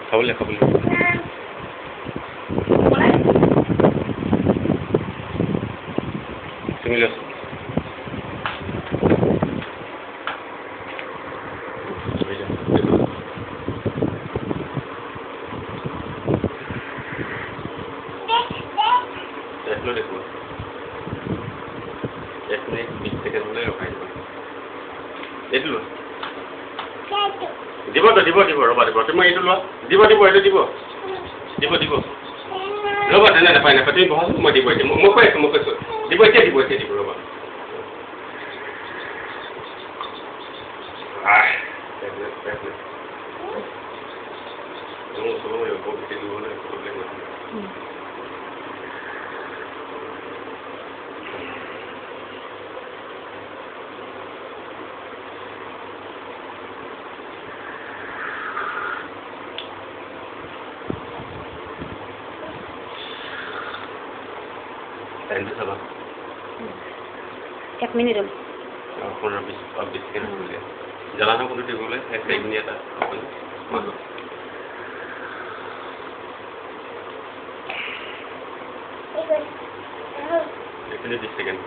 খাবলৈ খাবলৈ তুমি লৈছা দেখো 1 মিনিট 20 সেকেন্ড হলে ৰখাই দিব এইটো লোৱা দিব ৰবা দিব তুমি এইটো লোৱা দিব এইটো দিব ৰবা নাই নাপায় তুমি বহাচোন মই দিব এতিয়া মই কৈছো দিব এতিয়া দিব ৰবা Time to sabar. 1 minit. Kurang habis kan. Jalan aku dulu boleh. Kayak gini ada. Masuk. Itu 20 second.